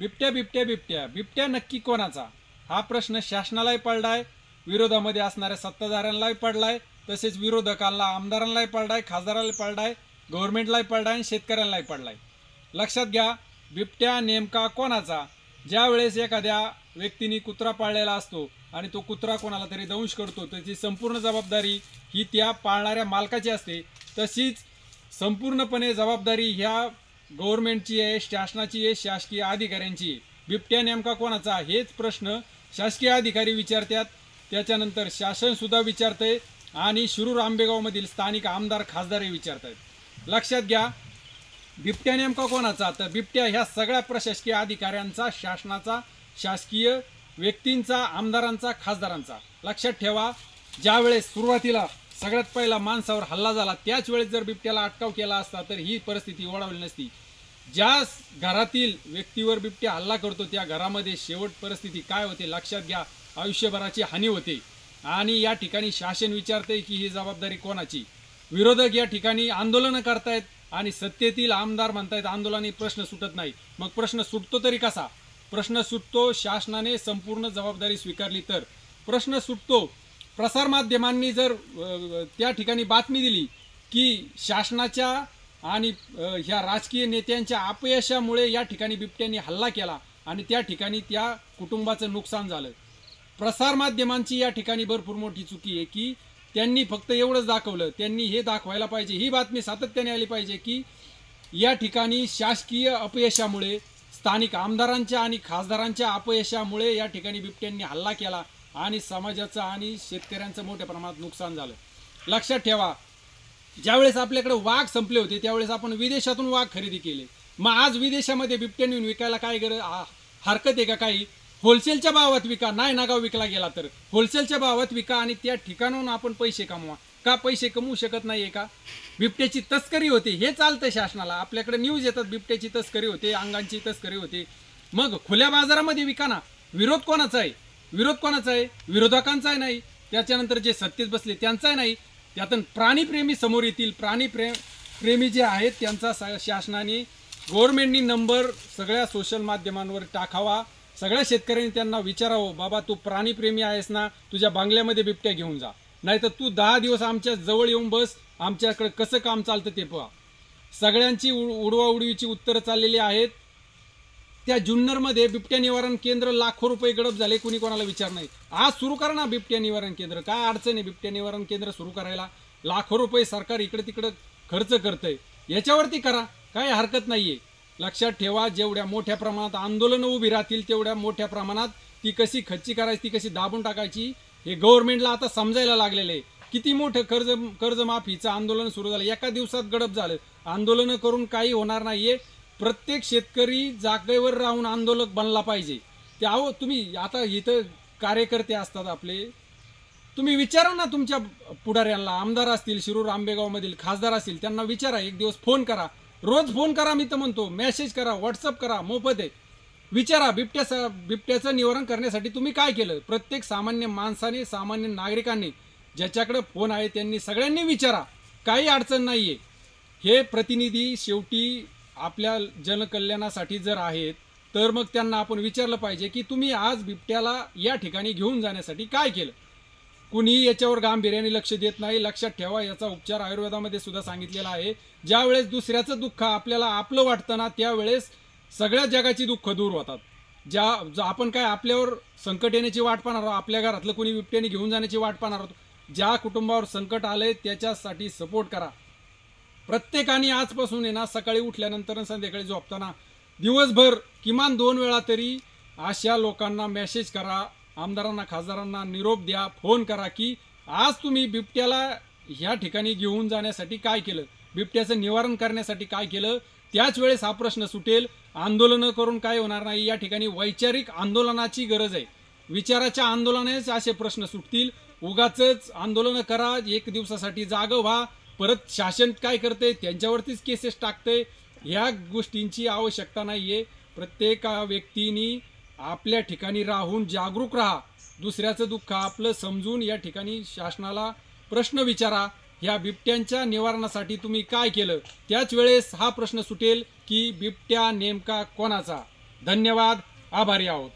बिबट्या बिबट्या बिबट्या बिबट्या नक्की कोणाचा हा प्रश्न शासनालाही पडलाय, विरोधामध्ये असणाऱ्या सत्ताधाऱ्यांनाही पडलाय, तसेच विरोधकांना आमदारांनाही पडलाय, खासदारांनाही पडलाय, गव्हर्नमेंटलाही पडलाय आणि शेतकऱ्यांनाही पडलाय। लक्षात घ्या, बिबट्या नेमका कोणाचा? ज्या वेळेस एखाद्या व्यक्तीने कुत्रा पाळलेला असतो आणि तो कुत्रा कोणाला तरी दंश करतो, त्याची संपूर्ण जबाबदारी ही त्या पाळणाऱ्या मालकाची असते। तशीच संपूर्णपणे जबाबदारी ह्या गव्हर्नमेंटची आहे, शासनाची आहे, शासकीय अधिकाऱ्यांची आहे। बिबट्या नेमका कोणाचा हेच प्रश्न शासकीय अधिकारी विचारतात, त्याच्यानंतर शासन सुद्धा विचारते आणि शिरूर आंबेगावमधील स्थानिक आमदार खासदारही विचारतात। लक्षात घ्या, बिबट्या नेमका कोणाचा? तर बिबट्या ह्या सगळ्या प्रशासकीय अधिकाऱ्यांचा, शासनाचा, शासकीय व्यक्तींचा, आमदारांचा, खासदारांचा। लक्षात ठेवा, ज्यावेळेस सुरुवातीला सगळ्यात पहिला माणसावर हल्ला झाला त्याच वेळेस जर बिबट्याला अटकाव केला असता तर ही परिस्थिती ओढावली नसती। ज्या घरातील व्यक्तीवर बिबट्या हल्ला करतो त्या घरामध्ये शेवट परिस्थिती काय होते लक्षात घ्या, आयुष्यभराची हानी होते। आणि या ठिकाणी शासन विचारते की ही जबाबदारी कोणाची? विरोधक या ठिकाणी आंदोलन करतायत आणि सत्तेतील आमदार म्हणतायत आंदोलनाने प्रश्न सुटत नाही। मग प्रश्न सुटतो तरी कसा? प्रश्न सुटतो शासनाने संपूर्ण जबाबदारी स्वीकारली तर प्रश्न सुटतो। प्रसारमाध्यमांनी जर त्या ठिकाणी बातमी दिली की शासनाच्या आणि ह्या राजकीय नेत्यांच्या अपयशामुळे या ठिकाणी बिबट्यांनी हल्ला केला आणि त्या ठिकाणी त्या कुटुंबाचं नुकसान झालं, प्रसारमाध्यमांची या ठिकाणी भरपूर मोठी चुकी आहे की त्यांनी फक्त एवढंच दाखवलं। त्यांनी हे दाखवायला पाहिजे, ही बातमी सातत्याने आली पाहिजे की या ठिकाणी शासकीय अपयशामुळे, स्थानिक आमदारांच्या आणि खासदारांच्या अपयशामुळे या ठिकाणी बिबट्यांनी हल्ला केला आणि समाजाचं आणि शेतकऱ्यांचं मोठ्या प्रमाणात नुकसान झालं। लक्षात ठेवा, ज्यावेळेस आपल्याकडे वाघ संपले होते त्यावेळेस आपण विदेशातून वाघ खरेदी केले, मग आज विदेशामध्ये बिबट्यांनी विकायला काय हरकत आहे का? काही होलसेलच्या भावात विका, नाही नागाव विकला गेला तर होलसेलच्या भावात विका आणि त्या ठिकाणाहून आपण पैसे कमवा। का पैसे कमवू शकत नाहीये का? बिबट्याची तस्करी होते हे चालतं शासनाला, आपल्याकडे न्यूज येतात बिबट्याची तस्करी होते, अंगांची तस्करी होते, मग खुल्या बाजारामध्ये विका ना। विरोध कोणाचा आहे? विरोध कोणाचा आहे? विरोधकांचा नाही, त्याच्यानंतर जे सत्तेत बसले त्यांचा नाही, त्यातून प्राणीप्रेमी समोर येतील। प्राणीप्रेमी जे आहेत त्यांचा शासनाने, गव्हर्नमेंटनी नंबर सगळ्या सोशल माध्यमांवर टाकावा, सगळ्या शेतकऱ्यांनी त्यांना विचारावं, बाबा तू प्राणीप्रेमी आहेस ना, तुझ्या बांगल्यामध्ये बिबट्या घेऊन जा, नाहीतर तू 10 दिवस आमच्या जवळ येऊन बस, आमच्याकडे कसं काम चालतं ते पहा। सगळ्यांची उडवाउडवीची उत्तरं चाललेली आहेत। त्या जुन्नरमध्ये बिबट्या निवारण केंद्र लाखो रुपये गडप झाले, कुणी कोणाला विचार नाही। आज सुरू करा ना बिबट्या निवारण केंद्र, काय अडचण आहे बिबट्या निवारण केंद्र सुरू करायला? लाखो रुपये सरकार इकडे तिकडे खर्च करतंय, याच्यावरती करा, काय हरकत नाहीये। लक्षात ठेवा, जेवढ्या मोठ्या प्रमाणात आंदोलनं उभी राहतील तेवढ्या मोठ्या प्रमाणात ती कशी खच्ची करायची, ती कशी दाबून टाकायची हे गव्हर्नमेंटला आता समजायला लागलेलं आहे। किती मोठं कर्जमाफीचं आंदोलन सुरू झालं, एका दिवसात गडप झालं। आंदोलनं करून काही होणार नाहीये, प्रत्येक शेतकरी जागेवर राहून आंदोलक बनला पाहिजे। ते अहो तुम्ही आता इथं कार्यकर्ते असतात आपले, तुम्ही विचारा ना तुमच्या पुढाऱ्यांना, आमदार असतील, शिरूर आंबेगावमधील खासदार असतील, त्यांना विचारा, एक दिवस फोन करा, रोज फोन करा, मी तर म्हणतो मेसेज करा, व्हॉट्सअप करा, मोफत आहे, विचारा बिबट्याचं निवारण करण्यासाठी तुम्ही काय केलं। प्रत्येक सामान्य माणसाने, सामान्य नागरिकांनी, ज्याच्याकडे फोन आहे त्यांनी सगळ्यांनी विचारा, काही अडचण नाहीये। हे प्रतिनिधी शेवटी आपल्या जनकल्याणासाठी जर आहेत तर मग त्यांना आपण विचारलं पाहिजे की तुम्ही आज बिबट्याला या ठिकाणी घेऊन जाण्यासाठी काय केलं। कुणी याच्यावर गांभीर्याने लक्ष देत नाही। लक्षात ठेवा, याचा उपचार आयुर्वेदामध्ये सुद्धा सांगितलेला आहे। ज्यावेळेस दुसऱ्याचं दुःख आपल्याला आपलं वाटतं ना त्यावेळेस सगळ्या जगाची दुःख दूर होतात। आपण काय आपल्यावर संकट येण्याची वाट पाहणार आहोत, आपल्या घरातलं कोणी बिबट्याने घेऊन जाण्याची वाट पाहणार आहोत? ज्या कुटुंबावर संकट आलंय त्याच्यासाठी सपोर्ट करा। प्रत्येकाने आजपासून आहे ना, सकाळी उठल्यानंतर संध्याकाळी झोपताना दिवसभर किमान 2 वेळा तरी अशा लोकांना मेसेज करा, आमदारांना खासदारांना निरोप द्या, फोन करा की आज तुम्ही बिबट्याला ह्या ठिकाणी घेऊन जाण्यासाठी काय केलं, बिबट्याचं निवारण करण्यासाठी काय केलं। त्याच वेळेस हा प्रश्न सुटेल। आंदोलनं करून काय होणार नाही, या ठिकाणी वैचारिक आंदोलनाची गरज आहे। विचाराच्या आंदोलनानेच असे प्रश्न सुटतील। उगाचच आंदोलनं करा, एक दिवसासाठी जागं व्हा, परत शासन काय करते त्यांच्यावरतीच केसेस टाकते, ह्या गोष्टींची आवश्यकता नाहीये। प्रत्येक व्यक्तीने आपल्या ठिकाणी राहून जागरूक राहा, दुसऱ्याचं दुःख आपलं समजून या ठिकाणी शासनाला प्रश्न विचारा, ह्या बिबट्यांच्या निवारणासाठी तुम्ही काय केलं। त्याच वेळेस हा प्रश्न सुटेल की बिबट्या नेमका कोणाचा। धन्यवाद, आभारी आहोत.